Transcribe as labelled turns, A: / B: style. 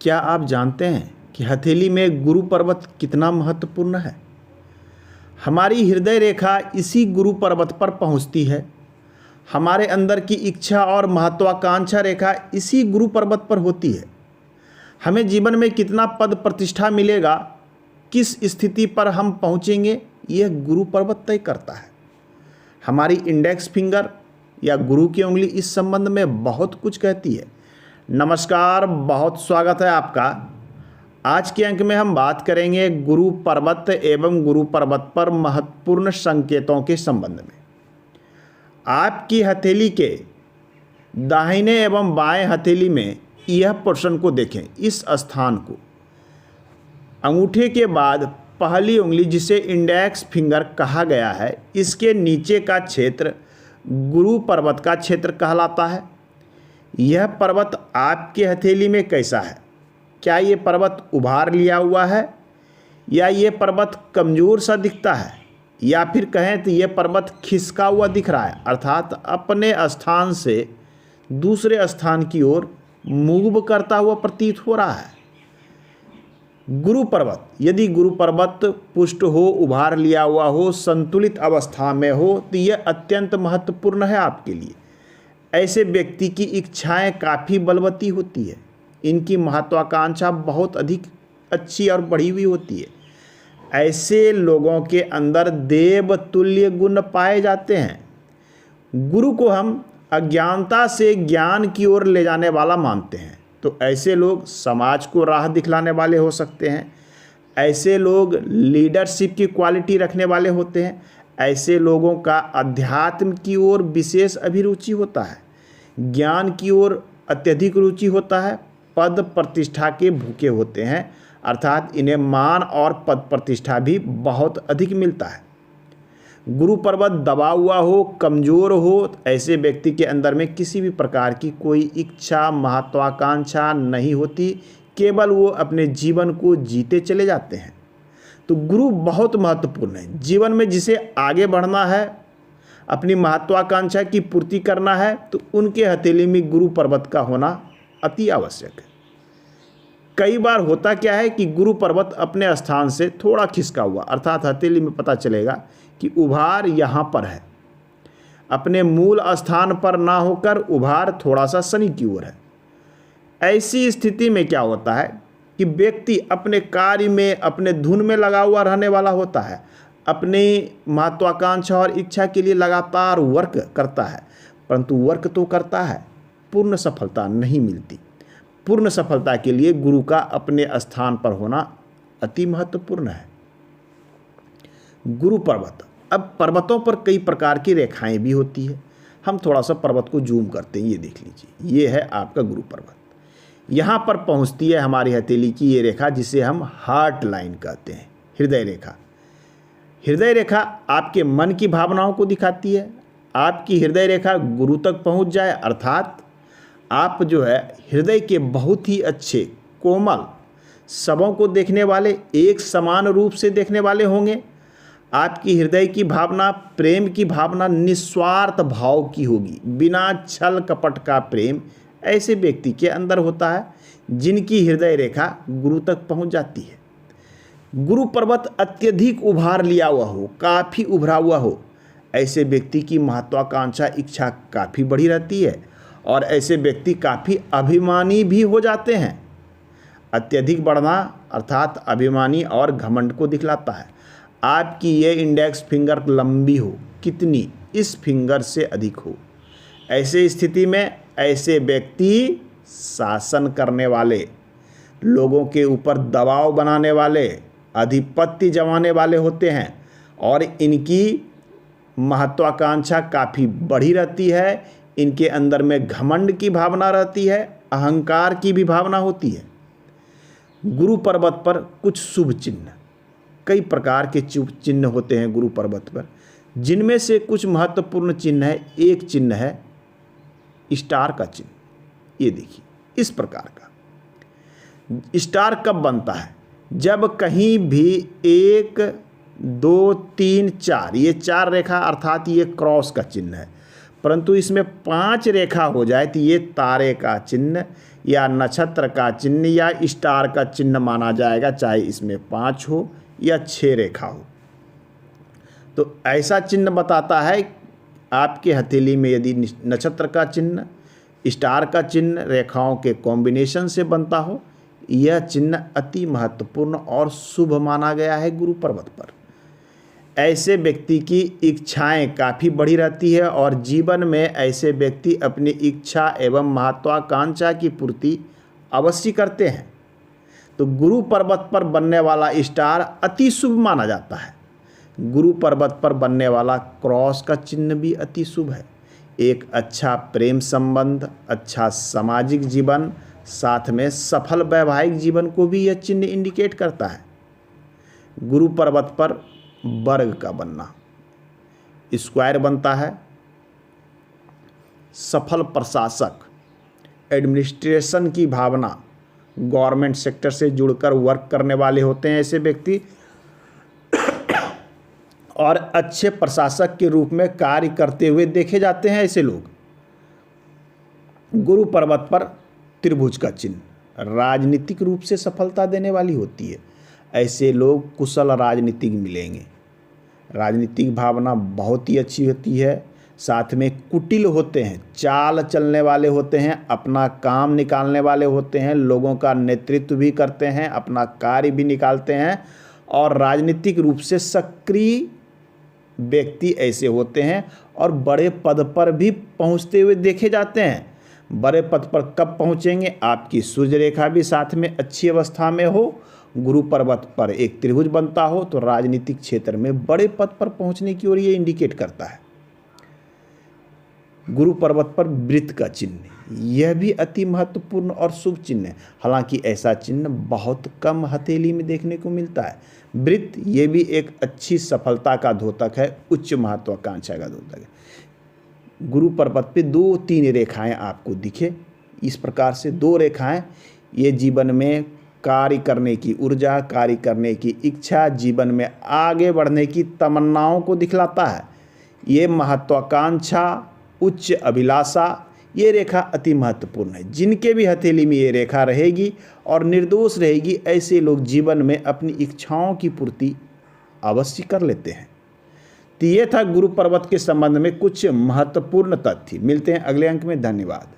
A: क्या आप जानते हैं कि हथेली में गुरु पर्वत कितना महत्वपूर्ण है? हमारी हृदय रेखा इसी गुरु पर्वत पर पहुंचती है। हमारे अंदर की इच्छा और महत्वाकांक्षा रेखा इसी गुरु पर्वत पर होती है। हमें जीवन में कितना पद प्रतिष्ठा मिलेगा, किस स्थिति पर हम पहुंचेंगे, यह गुरु पर्वत तय करता है। हमारी इंडेक्स फिंगर या गुरु की उंगली इस संबंध में बहुत कुछ कहती है। नमस्कार, बहुत स्वागत है आपका। आज के अंक में हम बात करेंगे गुरु पर्वत एवं गुरु पर्वत पर महत्वपूर्ण संकेतों के संबंध में। आपकी हथेली के दाहिने एवं बाएं हथेली में यह पोर्शन को देखें। इस स्थान को अंगूठे के बाद पहली उंगली, जिसे इंडेक्स फिंगर कहा गया है, इसके नीचे का क्षेत्र गुरु पर्वत का क्षेत्र कहलाता है। यह पर्वत आपके हथेली में कैसा है? क्या ये पर्वत उभार लिया हुआ है या ये पर्वत कमज़ोर सा दिखता है, या फिर कहें तो ये पर्वत खिसका हुआ दिख रहा है, अर्थात अपने स्थान से दूसरे स्थान की ओर मूव करता हुआ प्रतीत हो रहा है। गुरु पर्वत, यदि गुरु पर्वत पुष्ट हो, उभार लिया हुआ हो, संतुलित अवस्था में हो, तो यह अत्यंत महत्वपूर्ण है आपके लिए। ऐसे व्यक्ति की इच्छाएं काफ़ी बलवती होती है। इनकी महत्वाकांक्षा बहुत अधिक अच्छी और बढ़ी हुई होती है। ऐसे लोगों के अंदर देवतुल्य गुण पाए जाते हैं। गुरु को हम अज्ञानता से ज्ञान की ओर ले जाने वाला मानते हैं। तो ऐसे लोग समाज को राह दिखलाने वाले हो सकते हैं। ऐसे लोग लीडरशिप की क्वालिटी रखने वाले होते हैं। ऐसे लोगों का अध्यात्म की ओर विशेष अभिरुचि होता है। ज्ञान की ओर अत्यधिक रुचि होता है। पद प्रतिष्ठा के भूखे होते हैं, अर्थात इन्हें मान और पद प्रतिष्ठा भी बहुत अधिक मिलता है। गुरु पर्वत दबा हुआ हो, कमज़ोर हो, ऐसे व्यक्ति के अंदर में किसी भी प्रकार की कोई इच्छा, महत्वाकांक्षा नहीं होती। केवल वो अपने जीवन को जीते चले जाते हैं। तो गुरु बहुत महत्वपूर्ण है। जीवन में जिसे आगे बढ़ना है, अपनी महत्वाकांक्षा की पूर्ति करना है, तो उनके हथेली में गुरु पर्वत का होना अति आवश्यक है। कई बार होता क्या है कि गुरु पर्वत अपने स्थान से थोड़ा खिसका हुआ, अर्थात हथेली में पता चलेगा कि उभार यहाँ पर है, अपने मूल स्थान पर ना होकर उभार थोड़ा सा शनि की ओर है। ऐसी स्थिति में क्या होता है कि व्यक्ति अपने कार्य में, अपने धुन में लगा हुआ रहने वाला होता है, अपनी महत्वाकांक्षा और इच्छा के लिए लगातार वर्क करता है, परंतु वर्क तो करता है, पूर्ण सफलता नहीं मिलती। पूर्ण सफलता के लिए गुरु का अपने स्थान पर होना अति महत्वपूर्ण है। गुरु पर्वत, अब पर्वतों पर कई प्रकार की रेखाएं भी होती है। हम थोड़ा सा पर्वत को जूम करते हैं, ये देख लीजिए, ये है आपका गुरु पर्वत। यहाँ पर पहुँचती है हमारी हथेली की ये रेखा, जिसे हम हार्ट लाइन कहते हैं, हृदय रेखा। हृदय रेखा आपके मन की भावनाओं को दिखाती है। आपकी हृदय रेखा गुरु तक पहुँच जाए, अर्थात आप जो है हृदय के बहुत ही अच्छे कोमल, सबों को देखने वाले, एक समान रूप से देखने वाले होंगे। आपकी हृदय की भावना, प्रेम की भावना निस्वार्थ भाव की होगी, बिना छल कपट का प्रेम ऐसे व्यक्ति के अंदर होता है, जिनकी हृदय रेखा गुरु तक पहुंच जाती है। गुरु पर्वत अत्यधिक उभार लिया हुआ हो, काफ़ी उभरा हुआ हो, ऐसे व्यक्ति की महत्वाकांक्षा, इच्छा काफ़ी बढ़ी रहती है, और ऐसे व्यक्ति काफ़ी अभिमानी भी हो जाते हैं। अत्यधिक बढ़ना अर्थात अभिमानी और घमंड को दिखलाता है। आपकी ये इंडेक्स फिंगर लंबी हो, कितनी, इस फिंगर से अधिक हो, ऐसे स्थिति में ऐसे व्यक्ति शासन करने वाले, लोगों के ऊपर दबाव बनाने वाले, आधिपत्य जमाने वाले होते हैं, और इनकी महत्वाकांक्षा काफ़ी बढ़ी रहती है। इनके अंदर में घमंड की भावना रहती है, अहंकार की भी भावना होती है। गुरु पर्वत पर कुछ शुभ चिन्ह, कई प्रकार के शुभ चिन्ह होते हैं गुरु पर्वत पर, जिनमें से कुछ महत्वपूर्ण चिन्ह है। एक चिन्ह है स्टार का चिन्ह, ये देखिए, इस प्रकार का स्टार कब बनता है? जब कहीं भी 1, 2, 3, 4, ये 4 रेखा, अर्थात ये क्रॉस का चिन्ह है, परंतु इसमें 5 रेखा हो जाए तो ये तारे का चिन्ह या नक्षत्र का चिन्ह या स्टार का चिन्ह माना जाएगा, चाहे इसमें 5 हो या 6 रेखा हो। तो ऐसा चिन्ह बताता है आपके हथेली में यदि नक्षत्र का चिन्ह, स्टार का चिन्ह रेखाओं के कॉम्बिनेशन से बनता हो, यह चिन्ह अति महत्वपूर्ण और शुभ माना गया है गुरु पर्वत पर। ऐसे व्यक्ति की इच्छाएं काफ़ी बढ़ी रहती है और जीवन में ऐसे व्यक्ति अपनी इच्छा एवं महत्वाकांक्षा की पूर्ति अवश्य करते हैं। तो गुरु पर्वत पर बनने वाला स्टार अति शुभ माना जाता है। गुरु पर्वत पर बनने वाला क्रॉस का चिन्ह भी अति शुभ है। एक अच्छा प्रेम संबंध, अच्छा सामाजिक जीवन, साथ में सफल वैवाहिक जीवन को भी यह चिन्ह इंडिकेट करता है। गुरु पर्वत पर वर्ग का बनना, स्क्वायर बनता है। सफल प्रशासक, एडमिनिस्ट्रेशन की भावना, गवर्नमेंट सेक्टर से जुड़कर वर्क करने वाले होते हैं ऐसे व्यक्ति, और अच्छे प्रशासक के रूप में कार्य करते हुए देखे जाते हैं ऐसे लोग। गुरु पर्वत पर त्रिभुज का चिन्ह राजनीतिक रूप से सफलता देने वाली होती है। ऐसे लोग कुशल राजनीतिक मिलेंगे। राजनीतिक भावना बहुत ही अच्छी होती है। साथ में कुटिल होते हैं, चाल चलने वाले होते हैं, अपना काम निकालने वाले होते हैं, लोगों का नेतृत्व भी करते हैं, अपना कार्य भी निकालते हैं, और राजनीतिक रूप से सक्रिय व्यक्ति ऐसे होते हैं और बड़े पद पर भी पहुंचते हुए देखे जाते हैं। बड़े पद पर कब पहुंचेंगे? आपकी सूर्य रेखा भी साथ में अच्छी अवस्था में हो, गुरु पर्वत पर एक त्रिभुज बनता हो, तो राजनीतिक क्षेत्र में बड़े पद पर पहुंचने की ओर ये इंडिकेट करता है। गुरु पर्वत पर वृत्त का चिन्ह, यह भी अति महत्वपूर्ण और शुभ चिन्ह है। हालांकि ऐसा चिन्ह बहुत कम हथेली में देखने को मिलता है। वृत्त ये भी एक अच्छी सफलता का द्योतक है, उच्च महत्वाकांक्षा का द्योतक है। गुरु पर्वत पे 2-3 रेखाएं आपको दिखे, इस प्रकार से 2 रेखाएं, ये जीवन में कार्य करने की ऊर्जा, कार्य करने की इच्छा, जीवन में आगे बढ़ने की तमन्नाओं को दिखलाता है। ये महत्वाकांक्षा, उच्च अभिलाषा, ये रेखा अति महत्वपूर्ण है। जिनके भी हथेली में ये रेखा रहेगी और निर्दोष रहेगी, ऐसे लोग जीवन में अपनी इच्छाओं की पूर्ति अवश्य कर लेते हैं। तो ये था गुरु पर्वत के संबंध में कुछ महत्वपूर्ण तथ्य। मिलते हैं अगले अंक में। धन्यवाद।